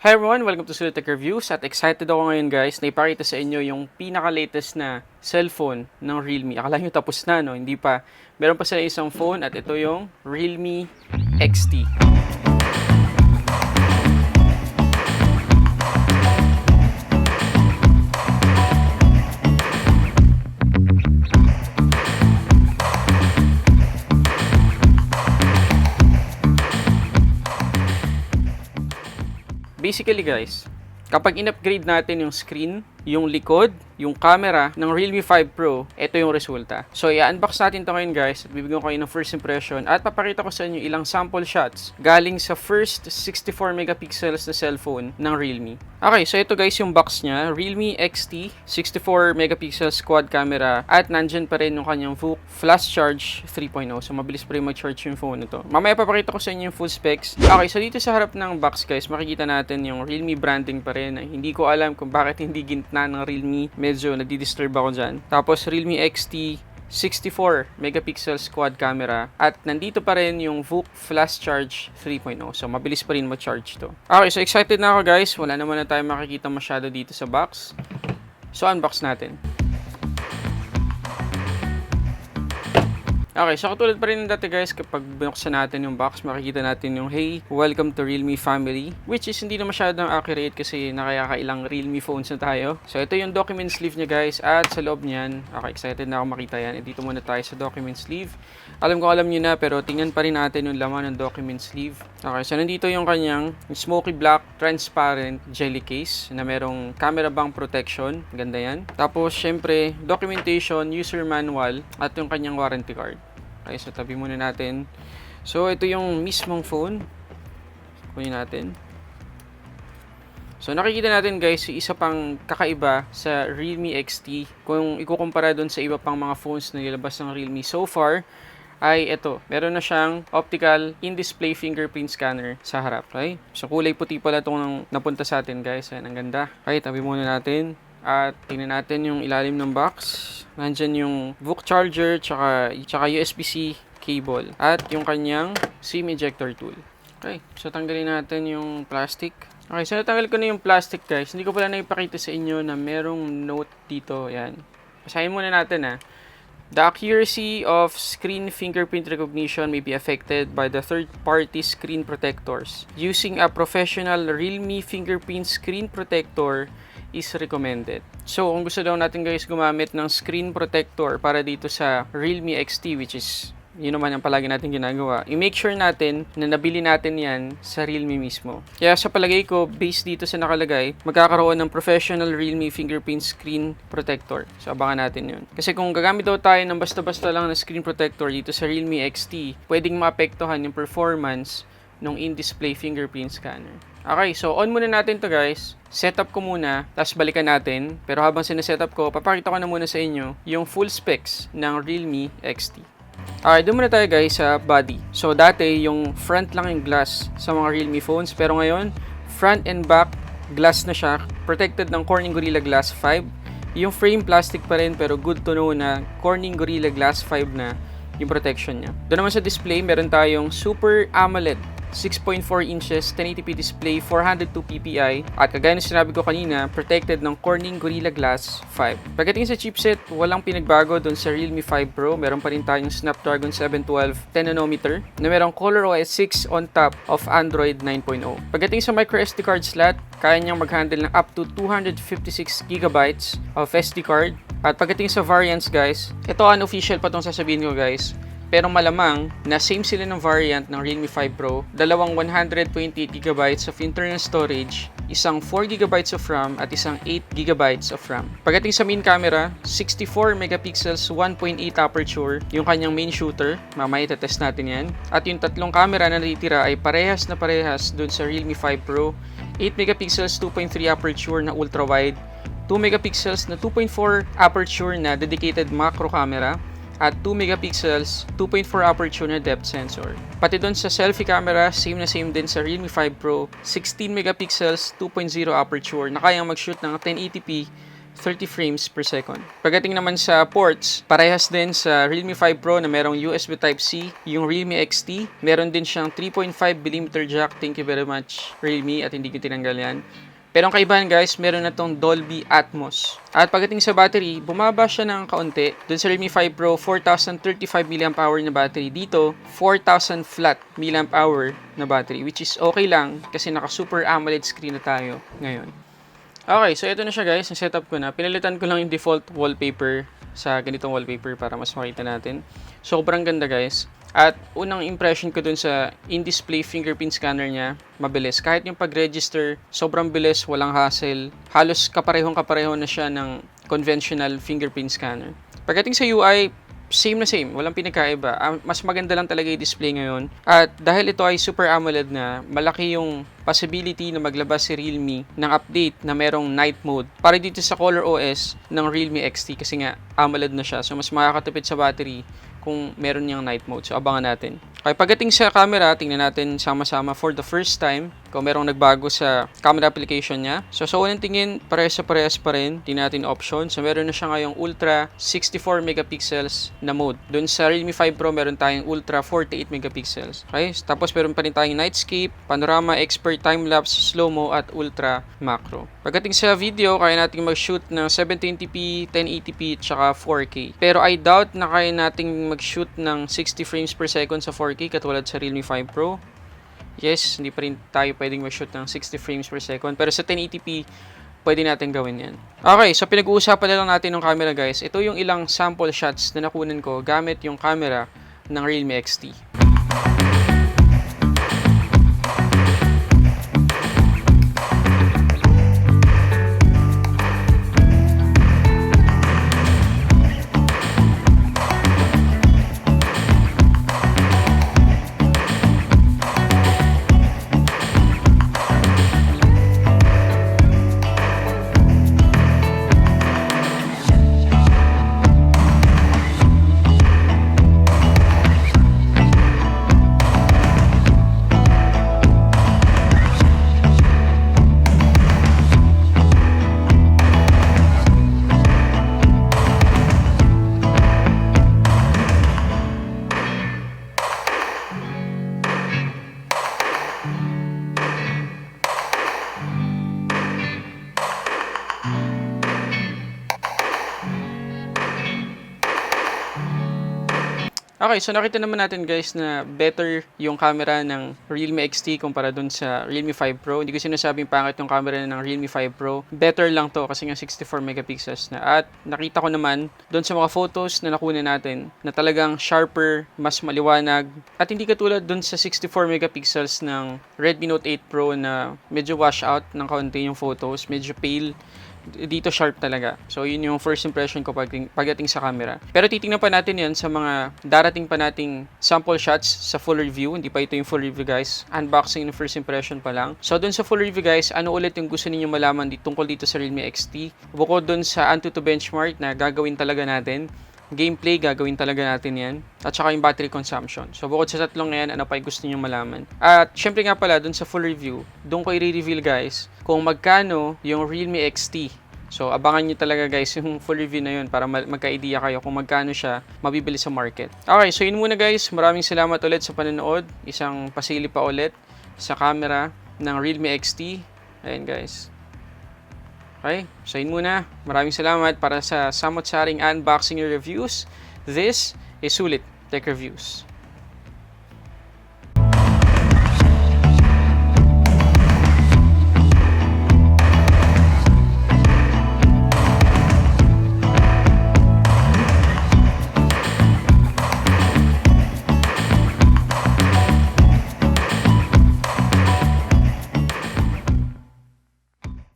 Hi everyone! Welcome to Sulit Reviews at excited ako ngayon guys na ipakita sa inyo yung pinaka-latest na cellphone ng Realme. Akala nyo tapos na, no? Hindi pa. Meron pa sila isang phone at ito yung Realme XT. Basically guys, kapag in-upgrade natin yung screen, yung likod, yung camera ng Realme 5 Pro, ito yung resulta. So, i-unbox natin ito ngayon guys at bibigyan ko kayo ng first impression at papakita ko sa inyo ilang sample shots galing sa first 64 megapixels na cellphone ng Realme. Okay, so ito guys yung box niya, Realme XT, 64 megapixels quad camera at nandyan pa rin yung kanyang flash charge 3.0. So, mabilis pa rin mag-charge yung phone nito. Mamaya papakita ko sa inyo yung full specs. Okay, so dito sa harap ng box guys, makikita natin yung Realme branding pa rin. Hindi ko alam kung bakit hindi gintna ng Realme, medyo nadidisturb ako dyan. Tapos Realme XT 64 megapixels quad camera at nandito pa rin yung VOOC flash charge 3.0. So mabilis pa rin ma-charge to. Okay, so excited na ako guys. Wala naman na tayo makikita masyado dito sa box. So unbox natin. Okay, so katulad pa rin ng dati guys, kapag binuksan natin yung box, makikita natin yung hey, welcome to Realme family, which is hindi na masyadong accurate kasi nakakailang Realme phones na tayo. So ito yung document sleeve niya guys, at sa loob niyan, okay, excited na ako makita yan. Dito muna tayo sa document sleeve. Alam nyo na, pero tingnan pa rin natin yung laman ng document sleeve. Okay, so nandito yung kanyang smoky black transparent jelly case na merong camera bank protection. Ganda yan. Tapos syempre, documentation, user manual, at yung kanyang warranty card. Okay, so tabi muna natin. So, ito yung mismong phone. Kunin natin. So, nakikita natin guys, isa pang kakaiba sa Realme XT. Kung ikukumpara doon sa iba pang mga phones na nilabas ng Realme so far, ay ito. Meron na siyang optical in-display fingerprint scanner sa harap. Okay? So, kulay puti pala itong napunta sa atin guys. Ayan, ang ganda. Okay, tabi muna natin. At tingnan natin yung ilalim ng box. Nandyan yung VOOC charger, tsaka USB-C cable. At yung kanyang SIM ejector tool. Okay, so tanggalin natin yung plastic. Okay, so natanggal ko na yung plastic guys. Hindi ko pala naipakita sa inyo na merong note dito. Yan. Basahin muna natin ha. The accuracy of screen fingerprint recognition may be affected by the third-party screen protectors. Using a professional Realme fingerprint screen protector is recommended. So, kung gusto daw natin guys gumamit ng screen protector para dito sa Realme XT, which is yun naman ang palagi natin ginagawa, i-make sure natin na nabili natin yan sa Realme mismo. Kaya sa palagay ko, based dito sa nakalagay, magkakaroon ng professional Realme fingerprint screen protector. So, abangan natin yun. Kasi kung gagamit daw tayo ng basta-basta lang na screen protector dito sa Realme XT, pwedeng maapektuhan yung performance ng in-display fingerprint scanner. Okay, so on muna natin to guys. Setup ko muna, tapos balikan natin. Pero habang sinesetup ko, papakita ko na muna sa inyo yung full specs ng Realme XT. Okay, doon muna tayo guys sa body. So dati yung front lang yung glass sa mga Realme phones, pero ngayon front and back glass na siya, protected ng Corning Gorilla Glass 5. Yung frame plastic pa rin, pero good to know na Corning Gorilla Glass 5 na yung protection niya. Doon naman sa display, meron tayong Super AMOLED 6.4 inches 1080p display, 402 ppi, at kagaya ng sinabi ko kanina, protected ng Corning Gorilla Glass 5. Pagdating sa chipset, walang pinagbago doon sa Realme 5 Pro. Meron pa rin tayong Snapdragon 712 10nm na merong ColorOS 6 on top of Android 9.0. Pagdating sa microSD card slot, kaya niyang mag-handle ng up to 256GB of SD card. At pagdating sa variants guys, ito unofficial pa itong sasabihin ko guys, pero malamang na same sila ng variant ng Realme 5 Pro, dalawang 128GB of internal storage, isang 4GB of RAM at isang 8GB of RAM. Pagdating sa main camera, 64 megapixels 1.8 aperture yung kanyang main shooter, mamaya itetest natin yan. At yung tatlong camera na natitira ay parehas na parehas dun sa Realme 5 Pro, 8 megapixels 2.3 aperture na ultra wide, 2 megapixels na 2.4 aperture na dedicated macro camera, at 2 megapixels 2.4 aperture na depth sensor. Pati doon sa selfie camera, same na same din sa Realme 5 Pro, 16 megapixels 2.0 aperture na kayang mag-shoot ng 1080p 30 frames per second. Pagdating naman sa ports, parehas din sa Realme 5 Pro na merong USB Type-C, yung Realme XT, meron din siyang 3.5mm jack. Thank you very much, Realme, at hindi ko tinanggal yan. Pero ang kaibahan guys, meron na tong Dolby Atmos. At pagdating sa battery, bumaba siya ng kaunti. Dun sa Realme 5 Pro, 4,035 mAh na battery. Dito, 4,000 flat mAh na battery, which is okay lang kasi naka Super AMOLED screen na tayo ngayon. Okay, so ito na siya guys, ang setup ko na. Pinalitan ko lang yung default wallpaper sa ganitong wallpaper para mas makita natin. Sobrang ganda guys. At unang impression ko dun sa in-display fingerprint scanner niya, mabilis. Kahit yung pag-register, sobrang bilis, walang hassle. Halos kapareho na siya ng conventional fingerprint scanner. Pagdating sa UI, same na same, walang pinagkaiba. Mas maganda lang talaga yung display ngayon. At dahil ito ay Super AMOLED na, malaki yung possibility na maglabas si Realme ng update na merong night mode para dito sa Color OS ng Realme XT kasi nga AMOLED na siya. So mas makakatipid sa battery kung meron niyang night mode. So abangan natin. Okay, pagdating sa camera, tingnan natin sama-sama for the first time kung merong nagbago sa camera application niya. So sa unang tingin, parehas pa rin. Tingnan natin option. So meron na siya ngayong Ultra 64 megapixels na mode. Doon sa Realme 5 Pro, meron tayong Ultra 48 megapixels. Okay, tapos meron pa rin tayong Nightscape, Panorama, Expert, Time-Lapse, Slow-Mo, at Ultra Macro. Pagdating sa video, kaya natin mag-shoot ng 720p, 1080p, tsaka 4K. Pero I doubt na kaya nating mag-shoot ng 60 frames per second sa 4K katulad sa Realme 5 Pro. Yes, hindi pa rin tayo pwedeng mag-shoot ng 60 frames per second. Pero sa 1080p, pwede natin gawin yan. Okay, so pinag-uusapan na lang natin ng camera guys. Ito yung ilang sample shots na nakunan ko gamit yung camera ng Realme XT. Okay, so nakita naman natin guys na better yung camera ng Realme XT kumpara dun sa Realme 5 Pro. Hindi ko sinasabing pangit yung camera ng Realme 5 Pro. Better lang to kasi nga 64 megapixels na. At nakita ko naman dun sa mga photos na nakuha natin na talagang sharper, mas maliwanag. At hindi katulad dun sa 64 megapixels ng Redmi Note 8 Pro na medyo wash out ng kaunti yung photos, medyo pale. Dito sharp talaga. So yun yung first impression ko pagdating sa camera. Pero titingnan pa natin yan sa mga darating pa nating sample shots sa full review. Hindi pa ito yung full review guys. Unboxing ng first impression pa lang. So dun sa full review guys, ano ulit yung gusto niyo malaman tungkol dito sa Realme XT? Bukod dun sa Antutu benchmark na gagawin talaga natin. Gameplay, gagawin talaga natin yan. At saka yung battery consumption. So, bukod sa tatlong na yan, ano pa yung gusto nyo malaman. At, syempre nga pala, dun sa full review, dun ko i-reveal guys, kung magkano yung Realme XT. So, abangan nyo talaga guys yung full review na yun para magka-idea kayo kung magkano siya mabibili sa market. Okay, so yun muna guys. Maraming salamat ulit sa panonood. Isang pasili pa ulit sa camera ng Realme XT. Ayan guys. Okay, so yun muna. Maraming salamat para sa samot-saring unboxing reviews. This is Sulit Tech Reviews.